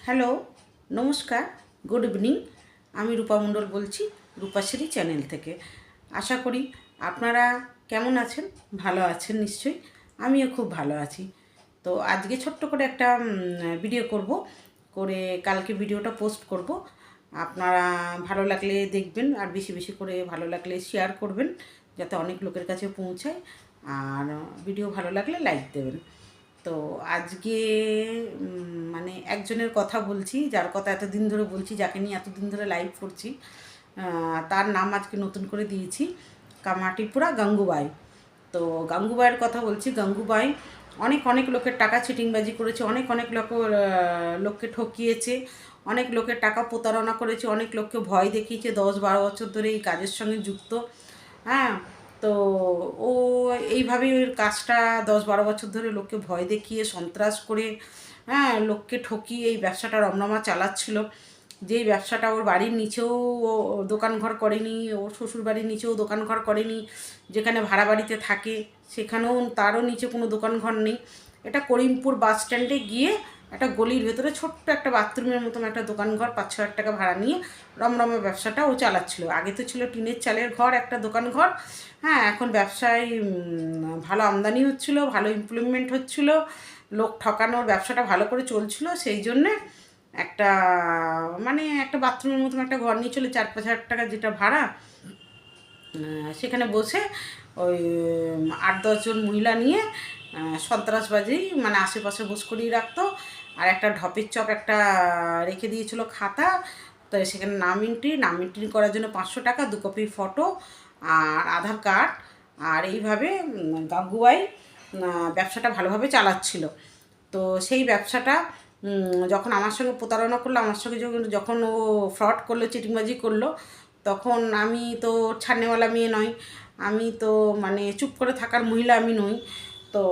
Hello, নমস্কার, good evening. আমি রূপা মণ্ডল বলছি রূপাশ্রী চ্যানেল থেকে। আশা করি আপনারা কেমন আছেন, ভালো আছেন নিশ্চয়ই। আমিও খুব ভালো আছি। তো আজকে ছোট্ট করে একটা ভিডিও করে কালকে ভিডিওটা পোস্ট করব। আপনারা ভালো লাগলে দেখবেন, আর বেশি বেশি করে ভালো লাগলে শেয়ার করবেন, যাতে অনেক লোকের কাছে পৌঁছায়। আর ভিডিও ভালো লাগলে লাইক দেবেন। তো আজকে মানে একজনের কথা বলছি, যার কথা এতদিন ধরে বলছি, যাকে নিয়ে এতদিন ধরে লাইভ করছি। তার নাম আজকে নতুন করে দিয়েছি কামাটিপুরা গাঙ্গুবাই। তো গাঙ্গুবাইয়ের কথা বলছি। গাঙ্গুবাই অনেক অনেক লোকের টাকা চিটিংবাজি করেছে, অনেক অনেক লোককে ঠকিয়েছে, অনেক লোকের টাকা প্রতারণা করেছে, অনেক লোককে ভয় দেখিয়েছে। 10-12 বছর ধরে এই কাজের সঙ্গে যুক্ত। হ্যাঁ, তো ও এইভাবেই ওর কাজটা 10-12 বছর ধরে লোককে ভয় দেখিয়ে সন্ত্রাস করে, হ্যাঁ, লোককে ঠকিয়ে এই ব্যবসাটা রমরমা চালাচ্ছিল। যেই ব্যবসাটা ওর বাড়ির নিচেও ও দোকানঘর করেনি, ওর শ্বশুর বাড়ির নিচেও দোকানঘর করেনি, যেখানে ভাড়া বাড়িতে থাকে সেখানেও তারও নিচে কোনো দোকানঘর নেই। এটা করিমপুর বাস স্ট্যান্ডে গিয়ে একটা গলির ভেতরে ছোট্ট একটা বাথরুমের মতন একটা দোকানঘর 5-6 হাজার টাকা ভাড়া নিয়ে রমরমা ব্যবসাটা ও চালাচ্ছিল। আগে তো ছিল টিনের চালের ঘর, একটা দোকানঘর। হ্যাঁ, এখন ব্যবসায় ভালো আমদানি হচ্ছিলো, ভালো ইমপ্লিমেন্ট হচ্ছিলো, লোক ঠকানোর ব্যবসাটা ভালো করে চলছিল। সেই জন্যে একটা একটা বাথরুমের মতন একটা ঘর নিয়ে চলে 4-5 হাজার টাকা যেটা ভাড়া, সেখানে বসে ওই 8-10 জন মহিলা নিয়ে সন্ত্রাসবাজি আশেপাশে বস করিয়ে রাখতো। আর একটা ঢপের চপ একটা রেখে দিয়েছিল খাতা। তো সেখানে নাম এন্ট্রি করার জন্য 500 টাকা, 2 কপি ফটো আর আধার কার্ড। আর এইভাবে গাঙ্গুবাই ব্যবসাটা ভালোভাবে চালাচ্ছিল। তো সেই ব্যবসাটা যখন আমার সঙ্গে প্রতারণা করলো, আমার সঙ্গে যখন ও ফ্রড করলো, চিটিংবাজি করলো, তখন আমি তো ছাড়নেওয়ালা মেয়ে নয়, আমি তো চুপ করে থাকার মহিলা আমি নই। তো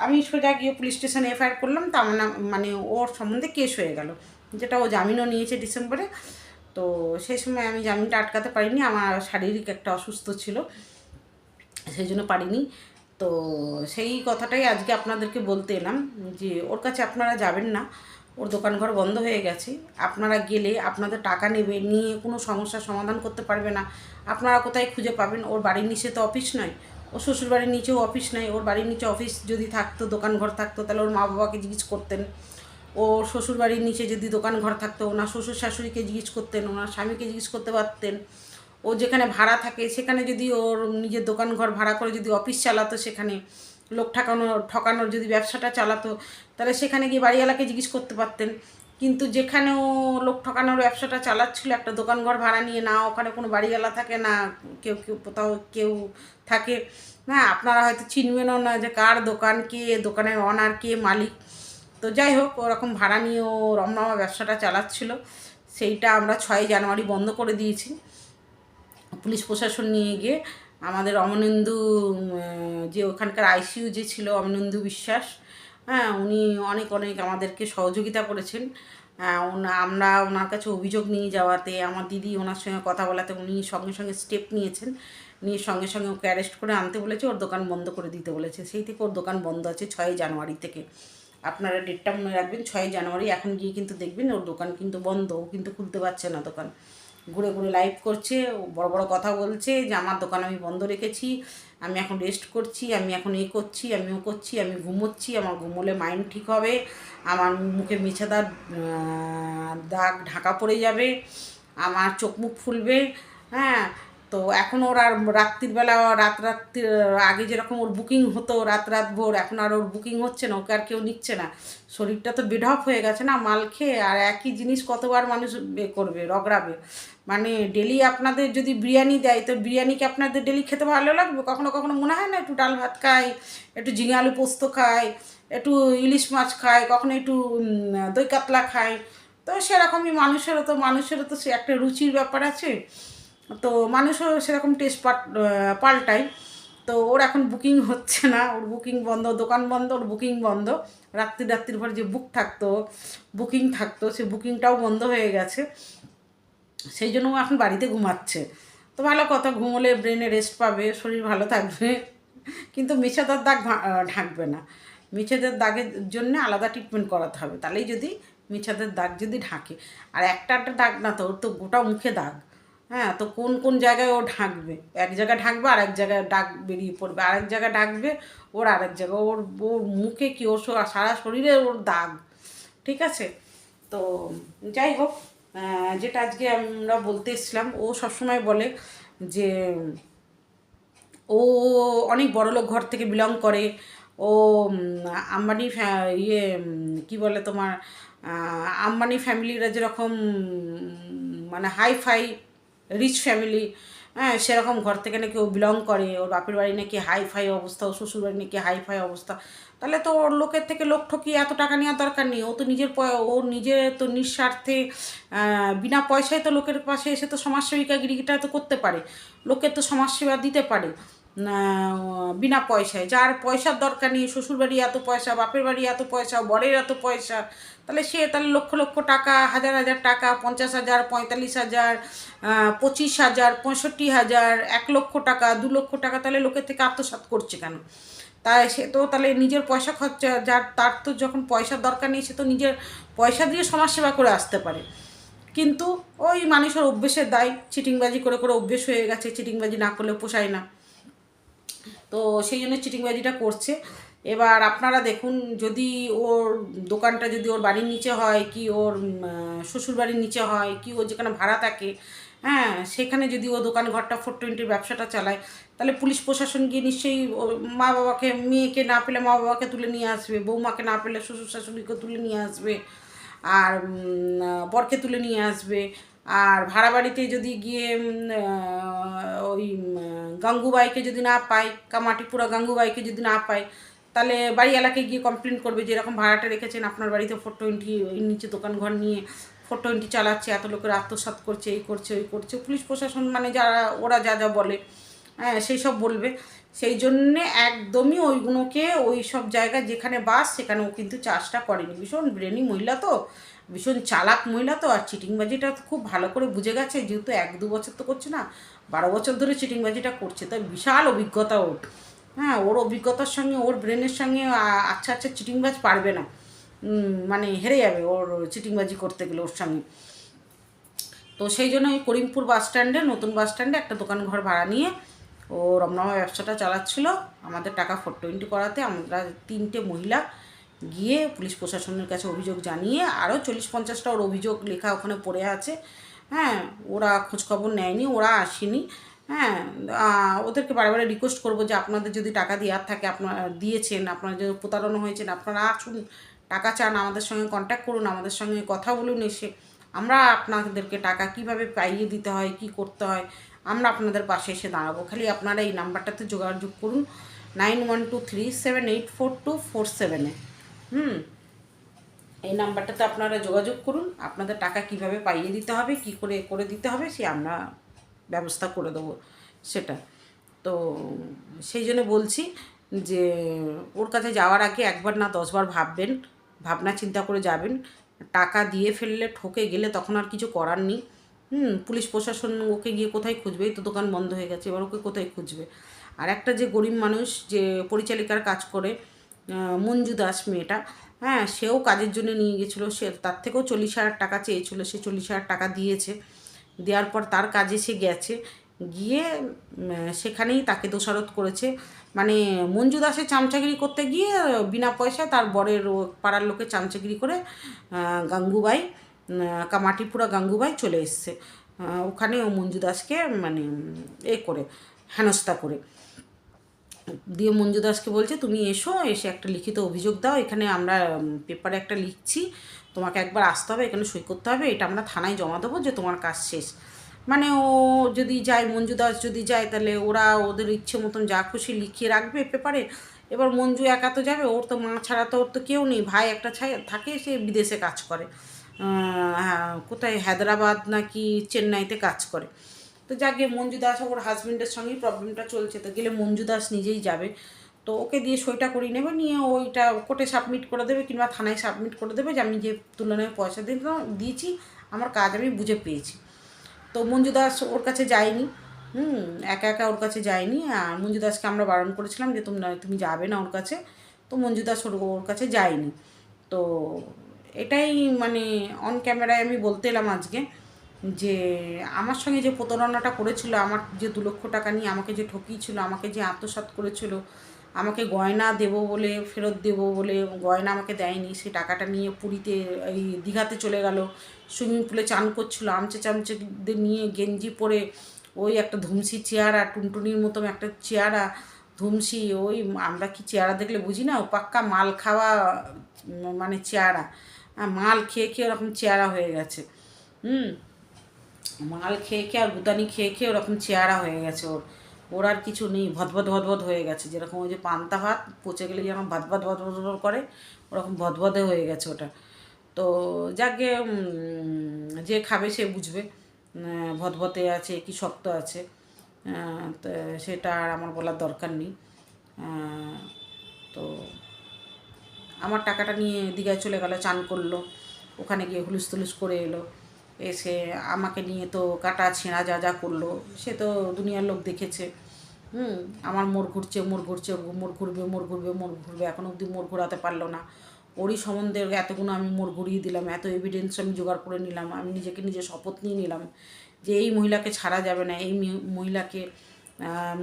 আমি সোজা গিয়ে পুলিশ স্টেশনে এফআইআর করলাম। তা ওর সম্বন্ধে কেস হয়ে গেল, যেটা ও জামিনও নিয়েছে ডিসেম্বরে। তো সেই সময় আমি জামিনটা আটকাতে পারিনি, আমার শারীরিক একটা অসুস্থ ছিল, সেই জন্য পারিনি। তো সেই কথাটাই আজকে আপনাদেরকে বলতে এলাম যে ওর কাছে আপনারা যাবেন না, ওর দোকানঘর বন্ধ হয়ে গেছে। আপনারা গেলে আপনাদের টাকা নেবে, নিয়ে কোনো সমস্যার সমাধান করতে পারবে না। আপনারা কোথায় খুঁজে পাবেন? ওর বাড়ির নিচে তো অফিস নয়, ওর শ্বশুর বাড়ির নিচেও অফিস নয়। ওর বাড়ির নিচে অফিস যদি থাকতো, দোকানঘর থাকতো, তাহলে ওর মা বাবাকে জিজ্ঞেস করতেন। ওর শ্বশুর বাড়ির নিচে যদি দোকানঘর থাকতো, ওনার শ্বশুর শাশুড়িকে জিজ্ঞেস করতেন, ওনার স্বামীকে জিজ্ঞেস করতে পারতেন। ও যেখানে ভাড়া থাকে সেখানে যদি ওর নিজের দোকানঘর ভাড়া করে যদি অফিস চালাতো, সেখানে লোক ঠকানোর যদি ব্যবসাটা চালাতো, তাহলে সেখানে গিয়ে বাড়িওয়ালাকে জিজ্ঞেস করতে পারতেন। কিন্তু যেখানে ও লোক ঠকানোর ব্যবসাটা চালাচ্ছিল একটা দোকানঘর ভাড়া নিয়ে, না ওখানে কোনো বাড়িওয়ালা থাকে, না কোথাও কেউ থাকে। না, আপনারা হয়তো চিনবেনও না যে কার দোকান, কে দোকানের অনার, কে মালিক। তো যাই হোক, ওরকম ভাড়া নিয়ে ও রমরমা ব্যবসাটা চালাচ্ছিল। সেইটা আমরা 6 জানুয়ারি বন্ধ করে দিয়েছি। পুলিশ প্রশাসন নিয়ে গিয়ে আমাদের অমনেন্দু, যে ওখানকার আইসিইউ যে ছিল, অমনেন্দু বিশ্বাস, হ্যাঁ, উনি অনেক অনেক আমাদেরকে সহযোগিতা করেছেন। আমরা ওনার কাছে অভিযোগ নিয়ে যাওয়াতে, আমার দিদি ওনার সঙ্গে কথা বলাতে উনি সঙ্গে সঙ্গে স্টেপ নিয়েছেন, নিয়ে সঙ্গে সঙ্গে ওকে অ্যারেস্ট করে আনতে বলেছে, ওর দোকান বন্ধ করে দিতে বলেছে। সেই থেকে ওর দোকান বন্ধ আছে 6 জানুয়ারি থেকে। আপনারা ডেটটা মনে রাখবেন, 6 জানুয়ারি। এখন গিয়ে কিন্তু দেখবেন ওর দোকান কিন্তু বন্ধ, ও কিন্তু খুলতে পারছে না দোকান। ঘুরে ঘুরে লাইভ করছে, বড় বড় কথা বলছে যে আমার দোকান আমি বন্ধ রেখেছি, আমি এখন রেস্ট করছি, আমি এখন এই করছি, আমি ও করছি, আমি ঘুমোচ্ছি, আমার ঘুমোলে মাইন্ড ঠিক হবে, আমার মুখে মেছেদার দাগ ঢাকা পড়ে যাবে, আমার চোখ মুখ ফুলবে। হ্যাঁ, তো এখন ওর আর রাত্রিবেলা রাত্রির আগে যেরকম ওর বুকিং হতো রাত ভোর, এখন আর ওর বুকিং হচ্ছে না, ওকে আর কেউ নিচ্ছে না। শরীরটা তো বেঢপ হয়ে গেছে না মাল খেয়ে, আর একই জিনিস কতবার মানুষ করবে, রগড়াবে। ডেলি আপনাদের যদি বিরিয়ানি দেয়, তো বিরিয়ানিকে আপনাদের ডেলি খেতে ভালো লাগবে? কখনো কখনো মনে হয় না একটু ডাল ভাত খাই, একটু ঝিঙে আলু পোস্ত খাই, একটু ইলিশ মাছ খাই, কখনো একটু দই কাতলা খাই। তো সেরকমই মানুষেরও তো সে একটা রুচির ব্যাপার আছে। তো মানুষও সেরকম টেস্ট পাল্টায়। তো ওর এখন বুকিং হচ্ছে না, ওর বুকিং বন্ধ, দোকান বন্ধ, ওর বুকিং বন্ধ। রাত্রির ভর যে বুকিং থাকতো, সে বুকিংটাও বন্ধ হয়ে গেছে। সেই জন্য ও এখন বাড়িতে ঘুমাচ্ছে। তো ভালো কথা, ঘুমোলে ব্রেনে রেস্ট পাবে, শরীর ভালো থাকবে। কিন্তু মেছেদার দাগ ঢাকবে না। মেছেদের দাগের জন্য আলাদা ট্রিটমেন্ট করাতে হবে, তাহলেই যদি মিছাদের দাগ যদি ঢাকে, আর একটা একটা দাগ না তো, ওর তো গোটা মুখে দাগ। হ্যাঁ, তো কোন কোন জায়গায় ও ঢাকবে, এক জায়গায় ঢাকবে আর এক জায়গায় দাগ বেরিয়ে পড়বে, আরেক জায়গায় ঢাকবে ওর আরেক জায়গায়, ওর ওর মুখে কি ওর সারা শরীরে ওর দাগ। ঠিক আছে, তো যাই হোক, যেটা আজকে আমরা বলতে এসেছিলাম, ও সবসময় বলে যে ও অনেক বড়লোক ঘর থেকে বিলং করে, ও আম্বানি কী বলে তোমার, আম্বানি ফ্যামিলিরা যেরকম মানে হাই ফাই রিচ ফ্যামিলি, হ্যাঁ সেরকম ঘর থেকে নাকি ও বিলং করে, ওর বাপের বাড়ি নাকি হাই ফাই অবস্থা, ওর শ্বশুর বাড়ি নাকি হাই ফাই অবস্থা। তাহলে তো ওর লোকের থেকে লোক ঠকিয়ে এত টাকা নেওয়ার দরকার নেই, ও তো ওর নিজের তো নিঃস্বার্থে বিনা পয়সায় তো লোকের পাশে এসে তো সমাজসেবিকাগিরিটা তো করতে পারে, লোকের তো সমাজসেবা দিতে পারে বিনা পয়সায়। যার পয়সার দরকার নেই, শ্বশুরবাড়ি এত পয়সা, বাপের বাড়ি এত পয়সা, বরের এত পয়সা, তাহলে সে তাহলে লক্ষ লক্ষ টাকা, হাজার হাজার টাকা, 50,000, 45,000, 25,000, 65,000, 1,00,000 টাকা, 2,00,000 টাকা তাহলে লোকের থেকে আত্মসাৎ করছে কেন? তাই সে তো তাহলে নিজের পয়সা খরচা, তার তো যখন পয়সার দরকার নেই, সে তো নিজের পয়সা দিয়ে সমাজসেবা করে আসতে পারে। কিন্তু ওই মানুষের অভ্যেসের দায়, চিটিংবাজি করে করে অভ্যেস হয়ে গেছে, চিটিংবাজি না করলে পোষায় না, তো সেই জন্য চিটিংবাজিটা করছে। এবার আপনারা দেখুন, যদি ওর দোকানটা যদি ওর বাড়ির নিচে হয়, কি ওর শ্বশুর বাড়ির নিচে হয়, কি ও যেখানে ভাড়া থাকে, হ্যাঁ সেখানে যদি ও দোকান ঘরটা 420 ব্যবসাটা চালায়, তাহলে পুলিশ প্রশাসন গিয়ে নিশ্চয়ই মা বাবাকে, মেয়েকে না পেলে মা বাবাকে তুলে নিয়ে আসবে, বৌমাকে না পেলে শ্বশুর শাশুড়িকে তুলে নিয়ে আসবে, আর বরকে তুলে নিয়ে আসবে। আর ভাড়া বাড়িতে যদি গিয়ে ওই গাঙ্গুবাইকে যদি না পায়, কামাটিপুরা গাঙ্গুবাইকে যদি না পায়, তাহলে বাড়িওয়ালাকে গিয়ে কমপ্লেন করবে যে এরকম ভাড়াটা রেখেছেন আপনার বাড়িতে 420, নিচে দোকান ঘর নিয়ে 420 চালাচ্ছে, এত লোকের আত্মসাৎ করছে, এই করছে ওই করছে, পুলিশ প্রশাসন মানে যারা ওরা যা যা বলে, হ্যাঁ সেই সব বলবে। সেই জন্যে একদমই ওইগুলোকে, ওই সব জায়গায় যেখানে বাস সেখানে ও কিন্তু চাষটা করেনি। ভীষণ ব্রেনি মহিলা তো, ভীষণ চালাক মহিলা তো, আর চিটিংবাজিটা খুব ভালো করে বুঝে গেছে, যেহেতু 1-2 বছর তো করছে না, 12 বছর ধরে চিটিংবাজিটা করছে, তাই বিশাল অভিজ্ঞতা ওর। হ্যাঁ, ওর অভিজ্ঞতার সঙ্গে ওর ব্রেনের সঙ্গে আচ্ছা আচ্ছা চিটিংবাজ পারবে না, মানে হেরে যাবে ওর চিটিংবাজি করতে গেলে ওর সঙ্গে। তো সেই জন্য ওই করিমপুর বাস স্ট্যান্ডে, নতুন বাস স্ট্যান্ডে একটা দোকান ঘর ভাড়া নিয়ে ও রমনামা ব্যবসাটা চালাচ্ছিল। আমাদের টাকা 420 করাতে আমরা 3টে মহিলা গিয়ে পুলিশ প্রশাসনের কাছে অভিযোগ জানিয়ে, আরও 40-50টা ওর অভিযোগ লেখা ওখানে পড়ে আছে। হ্যাঁ, ওরা খোঁজখবর নেয়নি, ওরা আসেনি। হ্যাঁ, ওদেরকে বারে রিকোয়েস্ট করবো যে আপনাদের যদি টাকা দেওয়ার থাকে, আপনারা দিয়েছেন, আপনারা যদি প্রতারণা হয়েছেন, আপনারা আসুন, টাকা চান, আমাদের সঙ্গে কন্ট্যাক্ট করুন, আমাদের সঙ্গে কথা বলুন এসে, আমরা আপনাদেরকে টাকা কিভাবে পাইয়ে দিতে হয়, কি করতে হয়, আমরা আপনাদের পাশে এসে দাঁড়াবো। খালি আপনারা এই নাম্বারটাতে যোগাযোগ করুন, 9123784247-এ। এই নাম্বারটাতে আপনারা যোগাযোগ করুন, আপনাদের টাকা কিভাবে পাইয়ে দিতে হবে, কি করে করে দিতে হবে, সে আমরা ব্যবস্থা করে দেবো সেটা। তো সেই জন্য বলছি যে ওর কাছে যাওয়ার আগে একবার না 10বার ভাববেন, ভাবনা চিন্তা করে যাবেন। টাকা দিয়ে ফেললে, ঠকে গেলে তখন আর কিছু করার নেই। পুলিশ প্রশাসন ওকে গিয়ে কোথায় খুঁজবে? এই তো দোকান বন্ধ হয়ে গেছে, এবার ওকে কোথায় খুঁজবে? আর একটা যে গরিব মানুষ যে পরিচালিকার কাজ করে, মঞ্জু দাস মেয়েটা, হ্যাঁ সেও কাজের জন্য নিয়ে গেছিলো, সে তার থেকেও 40,000 টাকা চেয়েছিলো, সে 40,000 টাকা দিয়েছে। দেওয়ার পর তার কাজে সে গেছে, গিয়ে সেখানেই তাকে দোষারোপ করেছে। মানে মঞ্জু দাসের চামচাগিরি করতে গিয়ে বিনা পয়সায় তার বরের পাড়ার লোকের চামচাগিরি করে গাঙ্গুবাই, কামাটিপুরা গাঙ্গুবাই চলে এসছে ওখানে, ও মঞ্জু দাসকে মানে করে হেনস্থা করে দিয়ে মঞ্জু দাসকে বলছে তুমি এসো, এসে একটা লিখিত অভিযোগ দাও, এখানে আমরা পেপারে একটা লিখছি, তোমাকে একবার আসতে হবে, এখানে সই করতে হবে, এটা আমরা থানায় জমা দেবো যে তোমার কাজ শেষ। মানে ও যদি যায়, মঞ্জু দাস যদি যায়, তাহলে ওরা ওদের ইচ্ছে মতন যা খুশি লিখিয়ে রাখবে পেপারে। এবার মঞ্জু একা তো যাবে, ওর তো মা ছাড়া তো ওর তো কেউ নেই, ভাই একটা থাকে, সে বিদেশে কাজ করে, হ্যাঁ কোথায় হায়দ্রাবাদ নাকি চেন্নাইতে কাজ করে। তো যাকে মঞ্জু দাস ওর হাজব্যান্ডের সঙ্গেই প্রবলেমটা চলছে, তো গেলে মঞ্জু দাস নিজেই যাবে, তো ওকে দিয়ে সইটা করিয়ে নেবে, নিয়ে ওইটা কোর্টে সাবমিট করে দেবে কিংবা থানায় সাবমিট করে দেবে যে আমি যে তুলনায় পয়সা দিয়েছি আমার কাজ আমি বুঝে পেয়েছি। তো মঞ্জু দাস ওর কাছে যায়নি, একা একা ওর কাছে যায়নি, আর মঞ্জু দাসকে আমরা বারণ করেছিলাম যে তুমি যাবে না ওর কাছে, তো মঞ্জু দাস ওর কাছে যায়নি। তো এটাই মানে অন ক্যামেরায় আমি বলতে এলাম আজকে, যে আমার সঙ্গে যে প্রতারণাটা করেছিল, আমার যে 2 লক্ষ টাকা নিয়ে আমাকে যে ঠকিয়েছিল, আমাকে যে আত্মসাৎ করেছিল, আমাকে গয়না দেবো বলে, ফেরত দেবো বলে গয়না আমাকে দেয়নি, সেই টাকাটা নিয়ে পুরীতে এই দীঘাতে চলে গেল, সুইমিং পুলে চান করছিল, আমচে চামচেদের নিয়ে গেঞ্জি পরে, ওই একটা ধুমসি চেহারা, টুনটুনির মতন একটা চেহারা, ধুমসি, ওই আমরা কি চেহারা দেখলে বুঝি না, ও পাক্কা মাল খাওয়া মানে চেহারা, মাল খেয়ে খেয়ে ওরকম চেহারা হয়ে গেছে। মাল খেয়ে খেয়ে আর গুতানি খেয়ে খেয়ে ওরকম চেহারা হয়ে গেছে ওর। ওর আর কিছু নেই, ভদভদ ভদভদ হয়ে গেছে, যেরকম ওই যে পান্তা ভাত পচে গেলে যেরকম ভদভদ ভদভদ করে, ওরকম ভদভদে হয়ে গেছে ওটা। তো যাকে যে খাবে সে বুঝবে ভদভদে আছে কি শক্ত আছে, তো সেটা আর আমার বলার দরকার নেই। তো আমার টাকাটা নিয়ে দীঘায় চলে গেল, চান করলো, ওখানে গিয়ে হুলুস তুলুস করে এলো, এসে আমাকে নিয়ে তো কাটা ছেঁড়া যা যা করলো, সে তো দুনিয়ার লোক দেখেছে। আমার মোড় ঘুরছে, মোড় ঘুরছে, মোড় ঘুরবে, মোড় ঘুরবে, মোড় ঘুরবে, এখনও অবধি মোড় ঘোরাতে পারলো না। ওরই সম্বন্ধে এতগুলো আমি মোড় ঘুরিয়ে দিলাম, এত এভিডেন্স আমি জোগাড় করে নিলাম, আমি নিজেকে নিজে শপথ নিয়ে নিলাম যে এই মহিলাকে ছাড়া যাবে না, এই মহিলাকে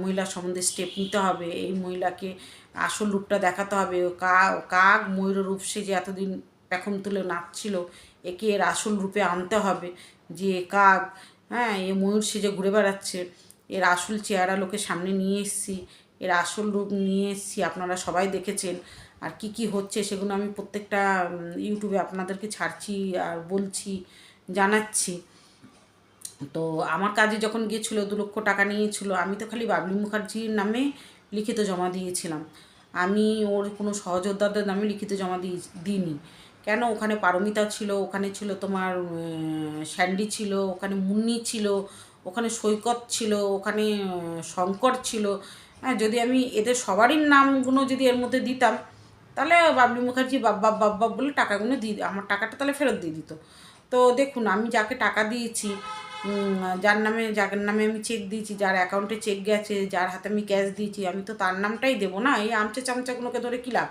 মহিলার সম্বন্ধে স্টেপ নিতে হবে, এই মহিলাকে আসল রূপটা দেখাতে হবে। কাক ময়ূর রূপ সে যে এতদিন পেখম তুলে নাচছিল, একে এর আসল রূপে আনতে হবে, যে কাক, হ্যাঁ, এ ময়ূর সেজে ঘুরে বেড়াচ্ছে, এর আসল চেহারা লোকের সামনে নিয়ে এসেছি, এর আসল রূপ নিয়ে এসেছি, আপনারা সবাই দেখেছেন। আর কি কি হচ্ছে সেগুলো আমি প্রত্যেকটা ইউটিউবে আপনাদেরকে ছাড়ছি আর বলছি, জানাচ্ছি। তো আমার কাজে যখন গিয়েছিলো 2 লক্ষ টাকা নিয়েছিল, আমি তো খালি বাবলি মুখার্জির নামে লিখিত জমা দিয়েছিলাম, আমি ওর কোনো সহযোদ্ধাদের নামে লিখিত জমা দিইনি। কেন? ওখানে পারমিতা ছিল, ওখানে ছিল তোমার স্যান্ডি ছিল, ওখানে মুন্নি ছিল, ওখানে সৈকত ছিল, ওখানে শঙ্কর ছিল। হ্যাঁ, যদি আমি এদের সবারই নামগুলো যদি এর মধ্যে দিতাম, তাহলে বাবলি মুখার্জি বাব বলে টাকাগুলো আমার টাকাটা তাহলে ফেরত দিয়ে দিত। তো দেখুন, আমি যাকে টাকা দিয়েছি, যার নামে আমি চেক দিয়েছি, যার অ্যাকাউন্টে চেক গেছে, যার হাতে আমি ক্যাশ দিয়েছি, আমি তো তার নামটাই দেবো না, এই আমচে চামচাগুলোকে ধরে কী লাভ?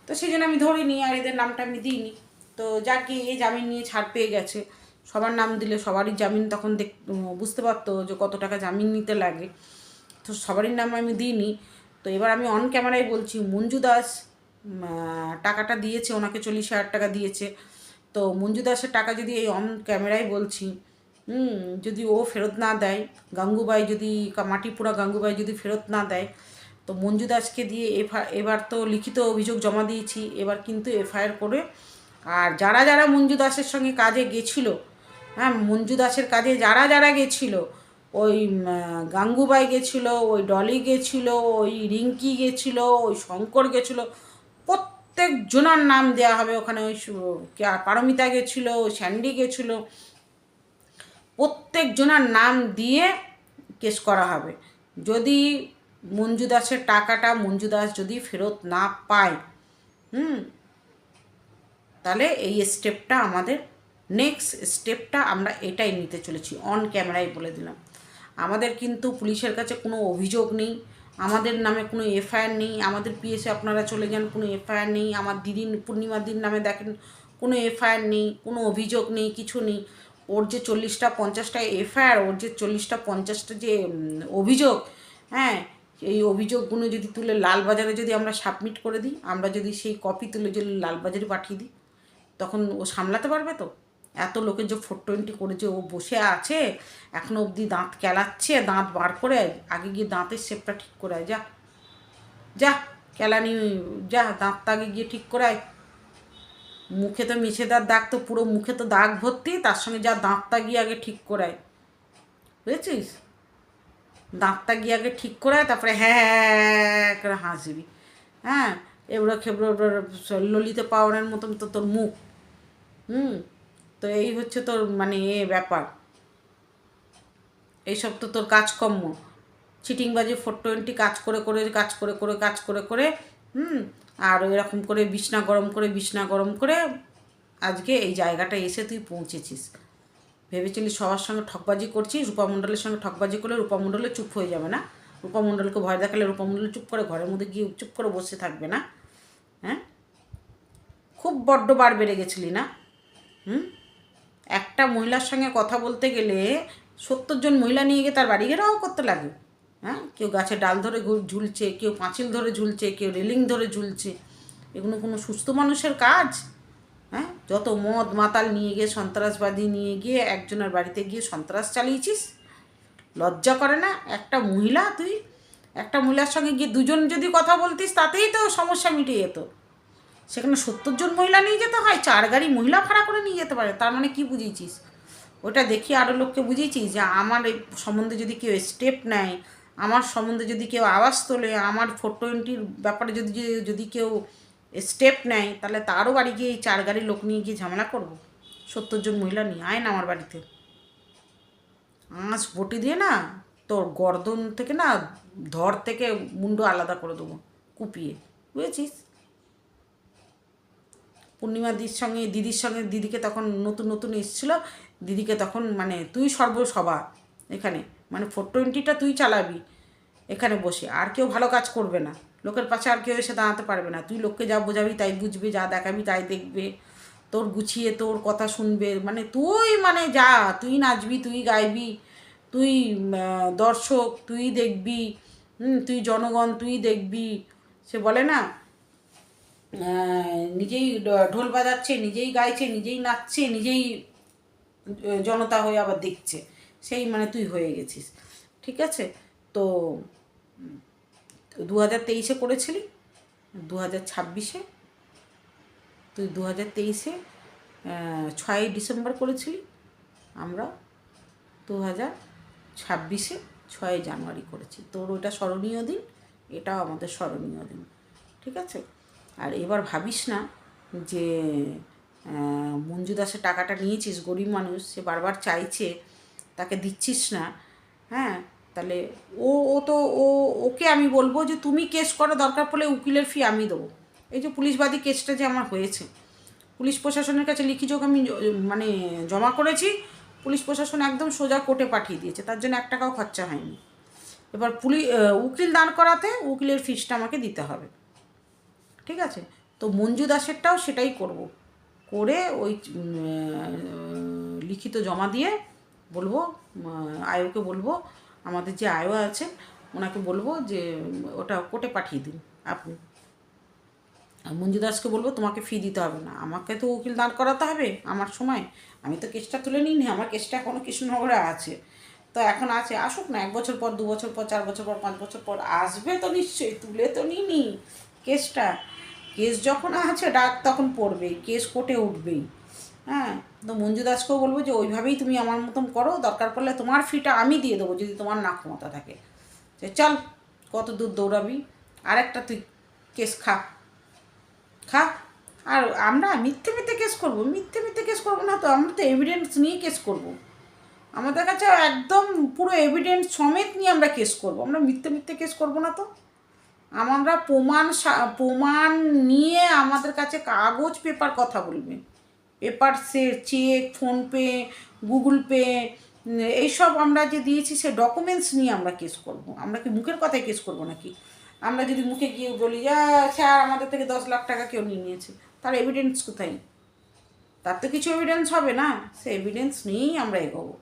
তো সেই জন্য আমি ধরিনি, আর এদের নামটা আমি দিইনি। তো যাকে এই জামিন নিয়ে ছাড় পেয়ে গেছে, সবার নাম দিলে সবারই জামিন তখন বুঝতে পারতো যে কত টাকা জামিন নিতে লাগে, তো সবারই নাম আমি দিইনি। তো এবার আমি অন ক্যামেরায় বলছি, মঞ্জু দাস টাকাটা দিয়েছে, ওনাকে 40,000 টাকা দিয়েছে। তো মঞ্জু দাসের টাকা যদি এই অন ক্যামেরায় বলছি, যদি ও ফেরত না দেয়, গাঙ্গুবাই যদি মাটিপুরা গাঙ্গুবাই যদি ফেরত না দেয়, তো মঞ্জু দাসকে দিয়ে এবার তো লিখিত অভিযোগ জমা দিয়েছি, এবার কিন্তু এফআইআর করে, আর যারা যারা মঞ্জু দাসের সঙ্গে কাজে গেছিলো, হ্যাঁ, মঞ্জু দাসের কাজে যারা যারা গেছিলো, ওই গাঙ্গুবাই গেছিলো, ওই ডলি গেছিলো, ওই রিঙ্কি গেছিলো, ওই শঙ্কর গেছিলো, প্রত্যেক জনার নাম দেওয়া হবে ওখানে। ওই পারমিতা গেছিলো, স্যান্ডি গেছিলো, প্রত্যেক জনার নাম দিয়ে কেস করা হবে। যদি মঞ্জু দাসের টাকাটা মঞ্জু দাস যদি ফেরত না পায়, তাহলে এই স্টেপটা আমাদের নেক্সট স্টেপটা আমরা এটাই নিতে চলেছি, অন ক্যামেরায় বলে দিলাম। আমাদের কিন্তু পুলিশের কাছে কোনো অভিযোগ নেই, আমাদের নামে কোনো এফআইআর নেই, আমাদের পিএসে আপনারা চলে যান, কোনো এফআইআর নেই, আমার দিদি পূর্ণিমাদির নামে দেখেন কোনো এফআইআর নেই, কোনো অভিযোগ নেই, কিছু নেই। ওর যে 40টা 50টা এফআইআর, ওর যে 40টা 50টা যে অভিযোগ, হ্যাঁ, এই অভিযোগগুলো যদি তুলে লালবাজারে যদি আমরা সাবমিট করে দিই, আমরা যদি সেই কপি তুলে যদি লালবাজারে পাঠিয়ে দিই, তখন ও সামলাতে পারবে তো? এত লোকের যে 420 করে যে ও বসে আছে, এখনও অবধি দাঁত কেলাচ্ছে, দাঁত বার করে, আগে গিয়ে দাঁতের শেপটা ঠিক করে আয়, যা যা কেলানি, যা দাঁতটা আগে গিয়ে ঠিক করে আয়। মুখে তো মিছেদার দাগ, তো পুরো মুখে তো দাগ ভর্তি, তার সঙ্গে যা দাঁতটা গিয়ে আগে ঠিক করে আয়, বুঝেছিস? দাঁতটা গিয়ে আগে ঠিক করে আয়, তারপরে হ্যাঁ করে হাসবি। হ্যাঁ, এবড়ো খেবড়ো ললিতা পাওয়ারের মতন তো তোর মুখ। তো এই হচ্ছে তোর মানে ব্যাপার, এইসব তো তোর কাজকর্ম, চিটিংবাজি 420 কাজ করে করে কাজ করে করে কাজ করে করে, আর এরকম করে বিছনা গরম করে আজকে এই জায়গাটা এসে তুই পৌঁছেছিস। ভেবেছিলি সবার সঙ্গে ঠকবাজি করছিস, রূপা মণ্ডলের সঙ্গে ঠকবাজি করলে রূপা মণ্ডলে চুপ হয়ে যাবে না? রূপা মণ্ডলকে ভয় দেখালে রূপা মণ্ডল চুপ করে ঘরের মধ্যে গিয়ে চুপ করে বসে থাকবে না? হ্যাঁ, খুব বড্ড বার বেড়ে গেছিলি না? একটা মহিলার সঙ্গে কথা বলতে গেলে 70 জন মহিলা নিয়ে গিয়ে তার বাড়ি ঘেরাও করতে লাগে। হ্যাঁ, কেউ গাছে ডাল ধরে ঝুলছে, কেউ পাঁচিল ধরে ঝুলছে, কেউ রেলিং ধরে ঝুলছে। এগুলো কোনো সুস্থ মানুষের কাজ? হ্যাঁ, যত মদ মাতাল নিয়ে গিয়ে, সন্ত্রাসবাদী নিয়ে গিয়ে একজনের বাড়িতে গিয়ে সন্ত্রাস চালিয়েছিস, লজ্জা করে না? একটা মহিলার সঙ্গে গিয়ে দুজন যদি কথা বলতিস তাতেই তো সমস্যা মিটে যেত। সেখানে 70 জন মহিলা নিয়ে যেতে হয়, 4 গাড়ি মহিলা ভাড়া করে নিয়ে যেতে পারে। তার মানে কি বুঝিয়েছিস? ওটা দেখি আরও লোককে বুঝিয়েছিস যে আমার এই সম্বন্ধে যদি কেউ স্টেপ নেয়, আমার সম্বন্ধে যদি কেউ আওয়াজ তোলে, আমার 420 ব্যাপারে যদি কেউ স্টেপ নেয়, তাহলে তারও বাড়ি গিয়ে এই 4 গাড়ির লোক নিয়ে গিয়ে ঝামেলা করবো? 70 জন মহিলা নিয়ে আয় না আমার বাড়িতে, বটি দিয়ে না তোর গর্দন থেকে না ধর থেকে মুন্ডু আলাদা করে দেবো কুপিয়ে, বুঝেছিস? পূর্ণিমা দিদির সঙ্গে দিদিকে তখন নতুন এসেছিলো, দিদিকে তখন মানে তুই সর্বসভা এখানে, মানে 420টা তুই চালাবি এখানে বসে, আর কেউ ভালো কাজ করবে না, লোকের পাশে আর কেউ এসে দাঁড়াতে পারবে না। তুই লোককে যা বোঝাবি তাই বুঝবে, যা দেখাবি তাই দেখবে, তোর গুছিয়ে তোর কথা শুনবে, মানে তুই যা, তুই নাচবি, তুই গাইবি, তুই দর্শক, তুই দেখবি, তুই জনগণ, তুই দেখবি। সে বলে না, নিজেই ঢোল বাজাচ্ছে, নিজেই গাইছে, নিজেই নাচছে, নিজেই জনতা হয়ে আবার দেখছে, সেই মানে তুই হয়ে গেছিস। ঠিক আছে? তো 2023-এ করেছিলি, 2026-এ তুই 2023-এ 6ই ডিসেম্বর করেছিলি, আমরা 2026-এ 6ই জানুয়ারি করেছি। তোর ওটা স্মরণীয় দিন, এটাও আমাদের স্মরণীয় দিন। ঠিক আছে? আর এবার ভাবিস না যে মঞ্জু দাসের টাকাটা নিয়েছিস, গরিব মানুষ, সে বারবার চাইছে, তাকে দিচ্ছিস না। হ্যাঁ, তাহলে ওকে আমি বলবো যে তুমি কেস করো, দরকার পড়লে উকিলের ফি আমি দেবো। এই যে পুলিশবাদী কেসটা যে আমার হয়েছে, পুলিশ প্রশাসনের কাছে লিখিত আমি মানে জমা করেছি, পুলিশ প্রশাসন একদম সোজা কোর্টে পাঠিয়ে দিয়েছে, তার জন্য 1 টাকাও খরচা হয়নি। এবার উকিল দাঁড় করাতে উকিলের ফিসটা আমাকে দিতে হবে। ঠিক আছে? তো মঞ্জু দাসেরটাও সেটাই করব, করে ওই লিখিত জমা দিয়ে বলবো, আয়োকে বলবো, আমাদের যে আয়ো আছে ওনাকে বলবো যে ওটা কোর্টে পাঠিয়ে দিন আপনি। আর মঞ্জু দাসকে বলবো তোমাকে ফি দিতে হবে না, আমাকে তো উকিল দাঁড় করাতে হবে আমার সময়, আমি তো কেসটা তুলে নিইনি, আমার কেসটা এখনও কৃষ্ণনগরে আছে। তো এখন আছে, আসুক না, 1 বছর পর, 2 বছর পর, 4 বছর পর, 5 বছর পর আসবে তো নিশ্চয়ই, তুলে তো নিইনি কেসটা। কেস যখন আছে ডাক তখন পড়বেই, কেস কোর্টে উঠবেই। হ্যাঁ, তো মঞ্জু দাসকেও বলবো যে ওইভাবেই তুমি আমার মতন করো, দরকার পড়লে তোমার ফিটা আমি দিয়ে দেবো যদি তোমার না ক্ষমতা থাকে। যে চল কত দূর দৌড়াবি, আরেকটা তুই কেস খা। আর আমরা মিথ্যে কেস করবো? মিথ্যে কেস করবো না তো, আমরা তো এভিডেন্স নিয়ে কেস করব। আমাদের কাছে একদম পুরো এভিডেন্স সমেত নিয়ে আমরা কেস করব, আমরা মিথ্যে কেস করব না তো। আমরা প্রমাণ নিয়ে আমাদের কাছে কাগজ পেপার কথা বলবে, পেপারসে চেক, ফোনপে, গুগল পে, এইসব আমরা যে দিয়েছি সে ডকুমেন্টস নিয়ে আমরা কেস করব। আমরা কি মুখের কথায় কেস করব নাকি? আমরা যদি মুখে গিয়ে বলি স্যার আমাদের থেকে 10 লাখ টাকা কেউ নিয়ে নিয়েছে, তার এভিডেন্স কোথায়? তার তো কিছু এভিডেন্স হবে না, সে এভিডেন্স নিয়েই আমরা এগোবো।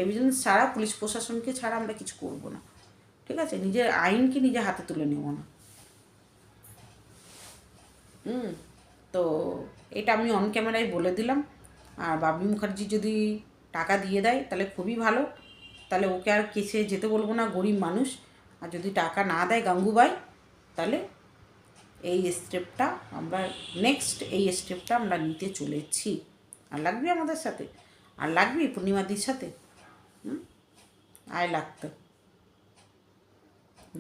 এভিডেন্স ছাড়া, পুলিশ প্রশাসনকে ছাড়া আমরা কিছু করব না। ঠিক আছে? নিজের আইনকে নিজে হাতে তুলে নেব না। তো এটা আমি অন ক্যামেরায় বলে দিলাম। আর বাবলি মুখার্জি যদি টাকা দিয়ে দেয় তাহলে খুবই ভালো, তাহলে ওকে আর কেসে যেতে বলবো না, গরিব মানুষ। আর যদি টাকা না দেয় গাঙ্গুবাই, তাহলে এই স্টেপটা আমরা আমরা নিতে চলেছি। আর লাগবে আমাদের সাথে, আর লাগবে পূর্ণিমাদির সাথে, আয় লাগতো।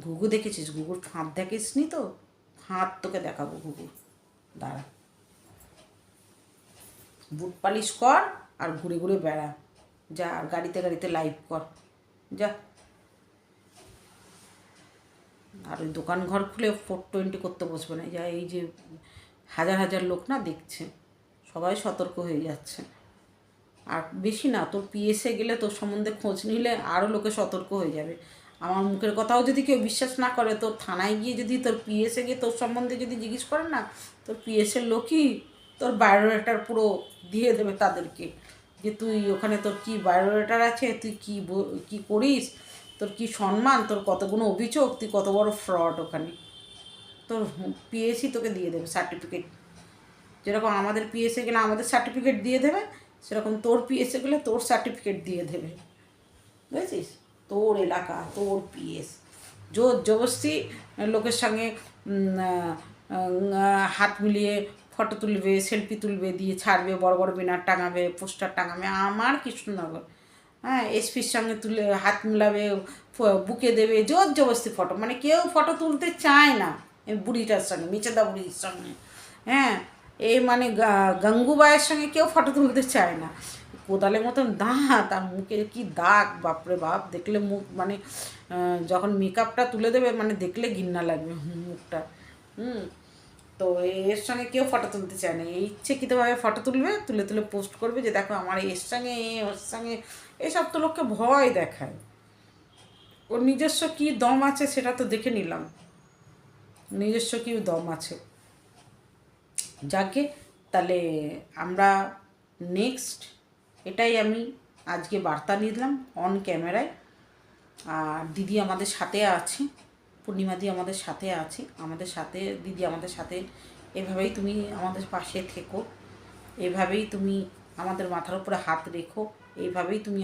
ঘুঘু দেখেছিস? ঘুঘুর ফাঁদ দেখিস নি তো? ফাঁদ তোকে দেখাবো ঘুঘুর, দাঁড়া। বুট পালিশ কর আর ঘুরে ঘুরে বেড়া, যা, আর গাড়িতে লাইভ কর, যা। আর ওই দোকান ঘর খুলে 420 করতে বসবে না, যা। এই যে হাজার লোক না দেখছে, সবাই সতর্ক হয়ে যাচ্ছে। আর বেশি না, তোর পিএসএ গেলে তোর সম্বন্ধে খোঁজ নিলে আরও লোকে সতর্ক হয়ে যাবে। আমার মুখের কথাও যদি কেউ বিশ্বাস না করে, তোর থানায় গিয়ে যদি তোর পিএসএ গিয়ে তোর সম্বন্ধে যদি জিজ্ঞেস করে না, তোর পিএসের লোকই তোর বায়োডাটার পুরো দিয়ে দেবে তাদেরকে, যে তুই ওখানে তোর কী বায়োডাটার আছে, তুই কী করিস, তোর কী সম্মান, তোর কতগুলো অভিযোগ, তুই কত বড় ফ্রড ওখানে। তোর পিএসসি তোকে দিয়ে দেবে সার্টিফিকেট। যেরকম আমাদের পিএসসি গেলে আমাদের সার্টিফিকেট দিয়ে দেবে, সেরকম তোর পিএসসি গেলে তোর সার্টিফিকেট দিয়ে দেবে, বুঝেছিস? তোর এলাকা, তোর পিএস জোর জবরদস্তি লোকের সঙ্গে হাত মিলিয়ে ফটো তুলবে, সেলফি তুলবে, দিয়ে ছাড়বে, বড় বড় ব্যানার টাঙাবে, পোস্টার টাঙাবে। আমার কৃষ্ণনগর, হ্যাঁ, এসপির সঙ্গে তুলে হাত মিলাবে, বুকে দেবে, জোর জবরদস্তি ফটো, মানে কেউ ফটো তুলতে চায় না এই বুড়িটার সঙ্গে, মেচেদা বুড়ির সঙ্গে। হ্যাঁ, এই মানে গাঙ্গুবাইয়ের সঙ্গে কেউ ফটো তুলতে চায় না। কোদালের মতন দাঁত আর মুখে কি দাগ, বাপরে বাপ, দেখলে মুখ মানে যখন মেকআপটা তুলে দেবে মানে দেখলে ঘৃণা লাগবে মুখটা। তো এর সঙ্গে কেউ ফটো তুলতে চায় না, এই ইচ্ছেকৃতভাবে ফটো তুলবে, তুলে তুলে পোস্ট করবে যে দেখো আমার এর সঙ্গে ওর সঙ্গে। এসব তো লোককে ভয় দেখায়। ওর নিজস্ব কী দম আছে সেটা তো দেখে নিলাম, নিজস্ব কী দম আছে। যাকে তাহলে আমরা নেক্সট, এটাই আমি আজকে বার্তা নিলাম অন ক্যামেরায়। আর দিদি আমাদের সাথে আছে, পূর্ণিমাদি আমাদের সাথে আছে, আমাদের সাথে দিদি আমাদের সাথে। এভাবেই তুমি আমাদের পাশে থেকো, এভাবেই তুমি আমাদের মাথার উপরে হাত রেখো, এইভাবেই তুমি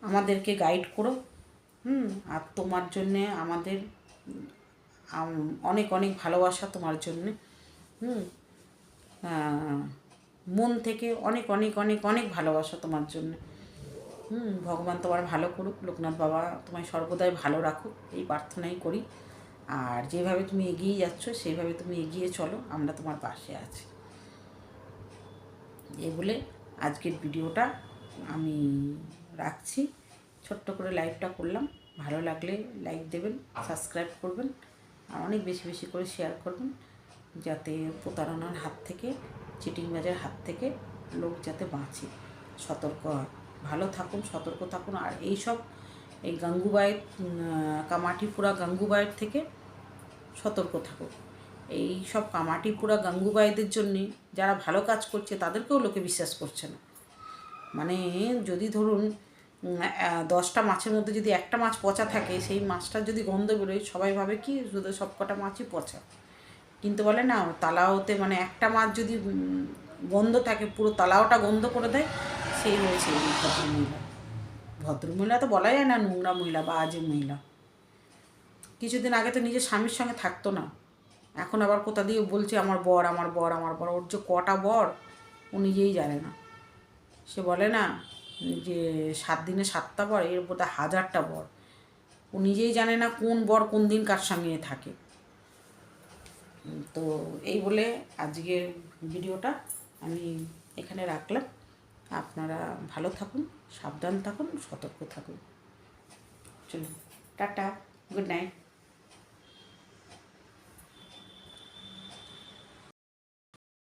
আমাদেরকে গাইড করো। আর তোমার জন্যে আমাদের অনেক অনেক ভালোবাসা তোমার জন্যে। মন থেকে অনেক অনেক অনেক অনেক ভালোবাসা তোমার জন্য। ভগবান তোমার ভালো করুক, লোকনাথ বাবা তোমায় সর্বদাই ভালো রাখুক, এই প্রার্থনাই করি। আর যেভাবে তুমি এগিয়ে যাচ্ছ সেইভাবে তুমি এগিয়ে চলো, আমরা তোমার পাশে আছি। এই বলে আজকের ভিডিওটা আমি রাখছি, ছোট্ট করে লাইভটা করলাম। ভালো লাগলে লাইক দেবেন, সাবস্ক্রাইব করবেন, আর অনেক বেশি বেশি করে শেয়ার করবেন, যাতে প্রতারণার হাত থেকে, চিটিংবাজের হাত থেকে লোক যাতে বাঁচে, সতর্ক হয়। ভালো থাকুন, সতর্ক থাকুন। আর এই গাঙ্গুবাইয়ের কামাঠিপুরা গাঙ্গুবাইয়ের থেকে সতর্ক থাকুন। এই সব কামাঠিপুরা গাঙ্গুবাইদের জন্যে যারা ভালো কাজ করছে তাদেরকেও লোকে বিশ্বাস করছে না। মানে যদি ধরুন 10টা মাছের মধ্যে যদি একটা মাছ পচা থাকে, সেই মাছটার যদি গন্ধ বেরোয়, সবাই ভাবে কি শুধু সব কটা মাছই পচা। কিন্তু বলে না, তালাওতে মানে একটা মাছ যদি গন্ধ থাকে, পুরো তালাওটা গন্ধ করে দেয়, সেই হয়েছে এই ভদ্রমহিলা। ভদ্রমহিলা তো বলা যায় না, নোংরা মহিলা বা আজে মহিলা। কিছুদিন আগে তো নিজের স্বামীর সঙ্গে থাকতো না, এখন আবার কোথা দিয়ে বলছে আমার বর, আমার বর, আমার বর। ওর যে কটা বর ও নিজেই জানে না। সে বলে না যে 7 দিনে 7টা বর, এর বোধহয় 1000টা বর। ও নিজেই জানে না কোন বর কোন দিন কার সঙ্গে থাকে। তো এই বলে আজকের ভিডিওটা আমি এখানে রাখলাম। আপনারা ভালো থাকুন, সাবধান থাকুন, সতর্ক থাকুন। চলুন, টাটা, গুড নাইট।